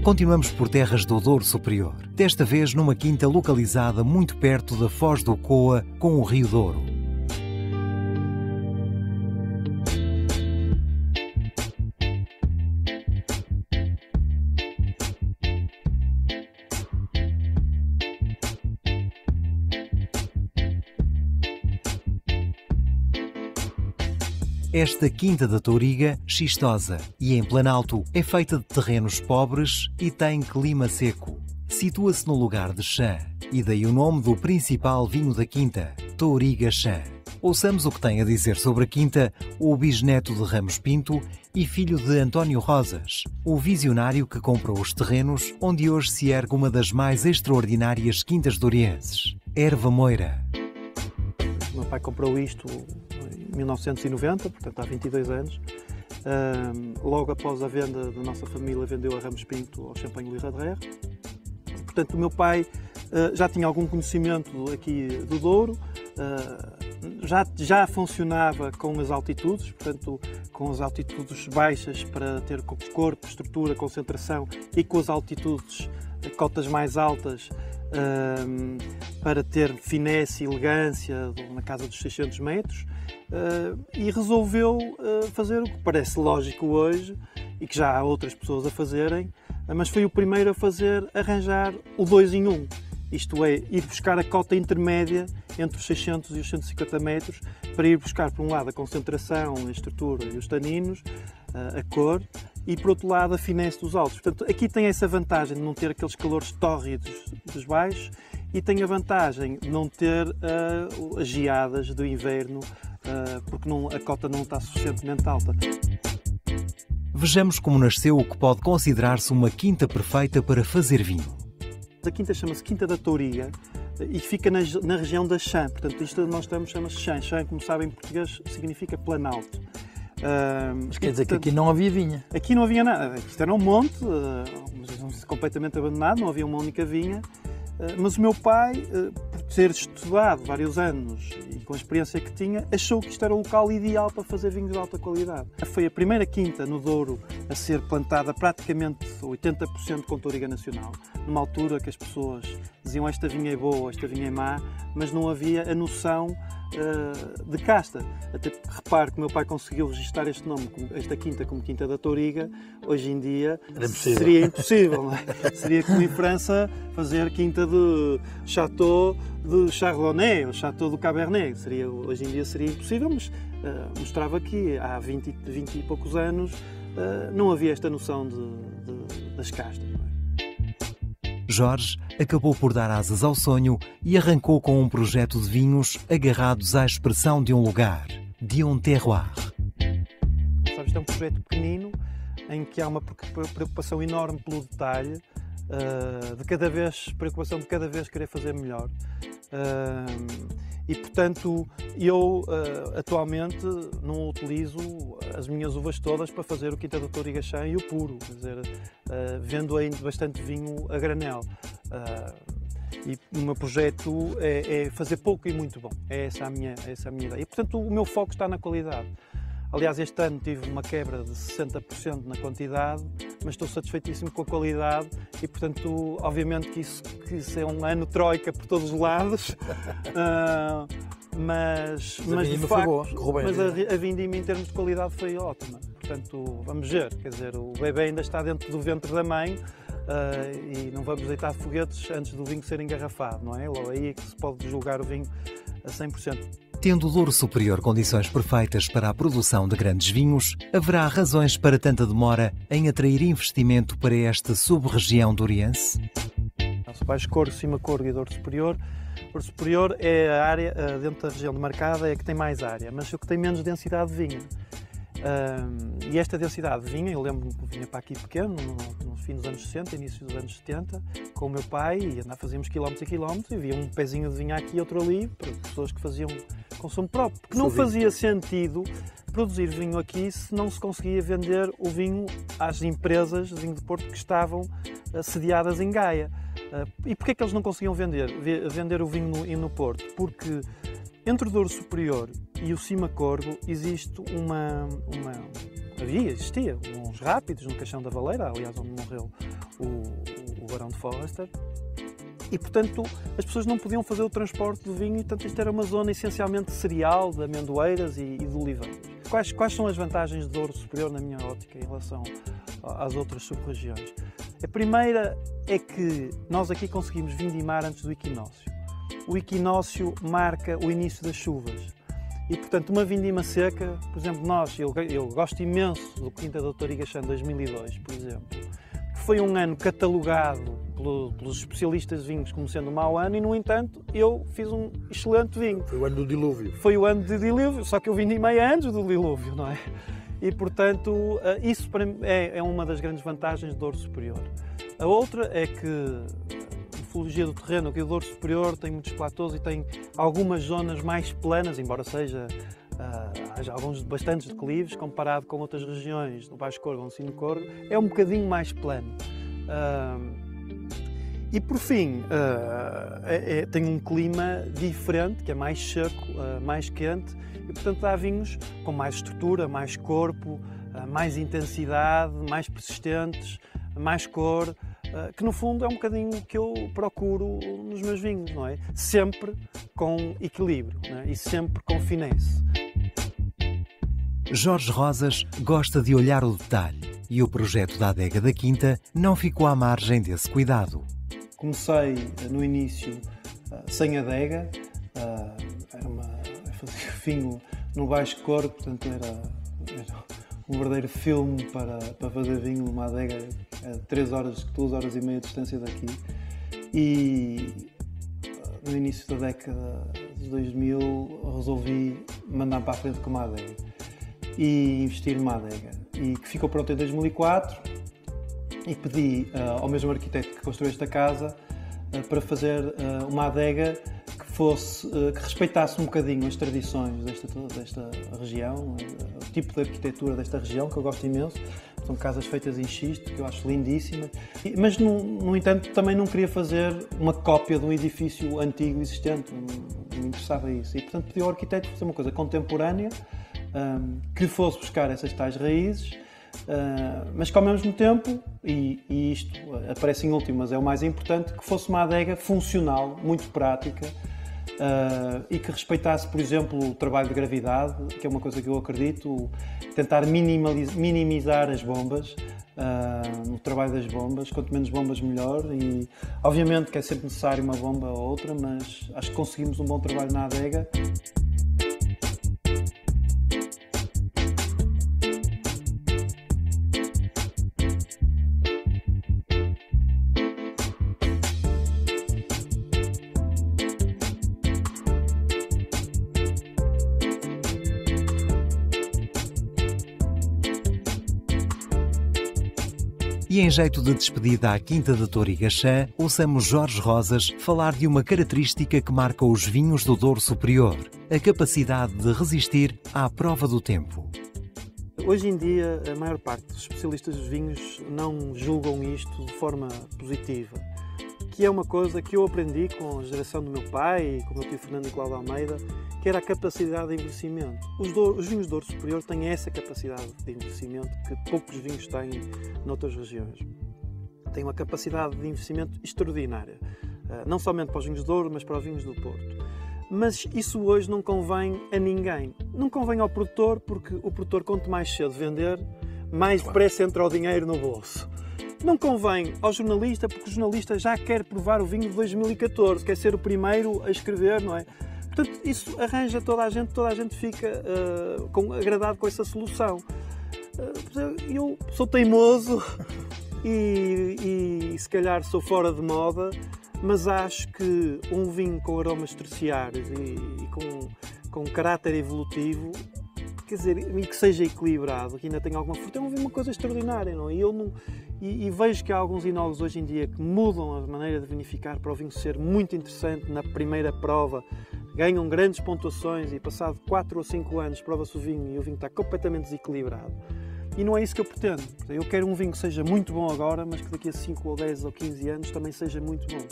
Continuamos por terras do Douro Superior, desta vez numa quinta localizada muito perto da Foz do Coa, com o Rio Douro. Esta Quinta da Touriga, xistosa e em planalto, é feita de terrenos pobres e tem clima seco. Situa-se no lugar de Chã, e daí o nome do principal vinho da quinta, Touriga Chã. Ouçamos o que tem a dizer sobre a quinta o bisneto de Ramos Pinto e filho de António Rosas, o visionário que comprou os terrenos onde hoje se ergue uma das mais extraordinárias quintas dourienses, Erva Moira. O meu pai comprou isto em 1990, portanto há 22 anos. Logo após a venda da nossa família, vendeu a Ramos Pinto ao Champagne Louis Radrère. Portanto, o meu pai já tinha algum conhecimento aqui do Douro, já funcionava com as altitudes, portanto, com as altitudes baixas para ter corpo, estrutura, concentração, e com as altitudes, cotas mais altas, para ter finesse e elegância na casa dos 600 metros, e resolveu fazer o que parece lógico hoje e que já há outras pessoas a fazerem, mas foi o primeiro a arranjar o 2 em 1, isto é, ir buscar a cota intermédia entre os 600 e os 150 metros para ir buscar, por um lado, a concentração, a estrutura e os taninos, a cor, e por outro lado a finesse dos altos. Portanto, aqui tem essa vantagem de não ter aqueles calores tórridos dos baixos e tem a vantagem de não ter as geadas do inverno, porque a cota não está suficientemente alta. Vejamos como nasceu o que pode considerar-se uma quinta perfeita para fazer vinho. A quinta chama-se Quinta da Touriga e fica na região da Chã. Portanto, isto nós chama-se Chã. Chã, como sabem em português, significa planalto. Mas quer dizer que aqui não havia vinha? Aqui não havia nada. Isto era um monte, completamente abandonado, não havia uma única vinha. Mas o meu pai, por ter estudado vários anos e com a experiência que tinha, achou que isto era o local ideal para fazer vinhos de alta qualidade. Foi a primeira quinta no Douro a ser plantada praticamente 80% com Touriga Nacional, numa altura que as pessoas diziam esta vinha é boa, esta vinha é má, mas não havia a noção de casta. Até repare que o meu pai conseguiu registrar este nome, esta quinta, como Quinta da Touriga. Hoje em dia seria impossível, não é? Seria como em França fazer quinta de Château de Chardonnay ou Château do Cabernet. Hoje em dia seria impossível, mas mostrava que há 20 e poucos anos não havia esta noção das castas. Não é? Jorge acabou por dar asas ao sonho e arrancou com um projeto de vinhos agarrados à expressão de um lugar, de um terroir. Isto é um projeto pequenino, em que há uma preocupação enorme pelo detalhe, preocupação de cada vez querer fazer melhor. E, portanto, eu atualmente não utilizo as minhas uvas todas para fazer o Quinta da Touriga Chã e o puro, quer dizer, vendo ainda bastante vinho a granel. E o meu projeto é fazer pouco e muito bom, é essa a minha ideia. E, portanto, o meu foco está na qualidade. Aliás, este ano tive uma quebra de 60% na quantidade, mas estou satisfeitíssimo com a qualidade e, portanto, obviamente que isso é um ano troika por todos os lados, mas de facto, a vindima em termos de qualidade foi ótima. Portanto, vamos ver, quer dizer, o bebê ainda está dentro do ventre da mãe e não vamos deitar foguetes antes do vinho ser engarrafado, não é? Logo aí é que se pode julgar o vinho a 100%. Tendo o Douro Superior condições perfeitas para a produção de grandes vinhos, haverá razões para tanta demora em atrair investimento para esta sub-região douriense? Baixo Corgo, Cima Corgo e Douro Superior. Douro Superior é a área, dentro da região demarcada, é a que tem mais área, mas é o que tem menos densidade de vinho. E esta densidade de vinho, eu lembro-me que vinha para aqui pequeno, no fim dos anos 60, início dos anos 70, com o meu pai, e fazíamos quilómetros e quilómetros, e havia um pezinho de vinho aqui e outro ali, para pessoas que faziam consumo próprio. Porque não fazia sentido produzir vinho aqui se não se conseguia vender o vinho às empresas de vinho de Porto que estavam sediadas em Gaia. E porquê é que eles não conseguiam vender o vinho no Porto? Porque entre o Douro Superior e o Cima Corgo existe existia uns rápidos no Caixão da Valeira, aliás, onde morreu o Barão de Forrester. E, portanto, as pessoas não podiam fazer o transporte do vinho e, portanto, isto era uma zona essencialmente de cereal, de amendoeiras e de oliveiras. Quais são as vantagens de Douro Superior, na minha ótica, em relação às outras sub-regiões? A primeira é que nós aqui conseguimos vindimar antes do equinócio. O equinócio marca o início das chuvas. E, portanto, uma vindima seca, por exemplo, eu gosto imenso do Quinta Doutor Igachã 2002, por exemplo, que foi um ano catalogado pelos especialistas de vinhos como sendo um mau ano e, no entanto, eu fiz um excelente vinho. Foi o ano do dilúvio. Foi o ano do dilúvio, só que eu vindimei antes do dilúvio, não é? E, portanto, isso para mim é uma das grandes vantagens do Douro Superior. A outra é que a morfologia do terreno aqui do Douro Superior tem muitos platôs e tem algumas zonas mais planas, embora haja bastantes declives, comparado com outras regiões do Baixo Corgo ou do Cimo Corgo, é um bocadinho mais plano. E por fim, tem um clima diferente, que é mais seco, mais quente, e portanto dá vinhos com mais estrutura, mais corpo, mais intensidade, mais persistentes, mais cor, que no fundo é um bocadinho o que eu procuro nos meus vinhos, não é? Sempre com equilíbrio, não é? E sempre com finesse. Jorge Rosas gosta de olhar o detalhe e o projeto da Adega da Quinta não ficou à margem desse cuidado. Comecei no início sem adega, fazia vinho no Baixo Corgo, portanto era um verdadeiro filme para fazer vinho numa adega a 2 horas e meia de distância daqui. E no início da década de 2000 resolvi mandar para a frente com uma adega e investir numa adega, e que ficou pronta em 2004. E pedi ao mesmo arquiteto que construiu esta casa para fazer uma adega que respeitasse um bocadinho as tradições desta região, o tipo de arquitetura desta região, que eu gosto imenso. São casas feitas em xisto, que eu acho lindíssimas. Mas, no entanto, também não queria fazer uma cópia de um edifício antigo existente. Não me interessava isso. E, portanto, pedi ao arquiteto fazer uma coisa contemporânea, que fosse buscar essas tais raízes, mas que ao mesmo tempo, e isto aparece em último, mas é o mais importante, que fosse uma adega funcional, muito prática, e que respeitasse, por exemplo, o trabalho de gravidade, que é uma coisa que eu acredito, tentar minimizar as bombas, o trabalho das bombas, quanto menos bombas melhor, e obviamente que é sempre necessário uma bomba ou outra, mas acho que conseguimos um bom trabalho na adega. E em jeito de despedida à Quinta Doutor Igachã, ouçamos Jorge Rosas falar de uma característica que marca os vinhos do Douro Superior: a capacidade de resistir à prova do tempo. Hoje em dia, a maior parte dos especialistas dos vinhos não julgam isto de forma positiva, que é uma coisa que eu aprendi com a geração do meu pai e com o meu tio Fernando Nicolau de Almeida, que era a capacidade de envelhecimento. Os vinhos do Douro Superior têm essa capacidade de envelhecimento que poucos vinhos têm noutras regiões. Têm uma capacidade de envelhecimento extraordinária, não somente para os vinhos de Douro, mas para os vinhos do Porto. Mas isso hoje não convém a ninguém. Não convém ao produtor, porque o produtor, quanto mais cedo vender, mais depressa entra o dinheiro no bolso. Não convém ao jornalista, porque o jornalista já quer provar o vinho de 2014, quer ser o primeiro a escrever, não é? Portanto, isso arranja toda a gente fica agradado com essa solução. Eu sou teimoso e se calhar sou fora de moda, mas acho que um vinho com aromas terciários e com caráter evolutivo, quer dizer, e que seja equilibrado, que ainda tenha alguma fruta, é uma coisa extraordinária, não é? E vejo que há alguns enólogos hoje em dia que mudam a maneira de vinificar para o vinho ser muito interessante na primeira prova, ganham grandes pontuações e passado 4 ou 5 anos prova-se o vinho e o vinho está completamente desequilibrado. E não é isso que eu pretendo. Eu quero um vinho que seja muito bom agora, mas que daqui a 5 ou 10 ou 15 anos também seja muito bom.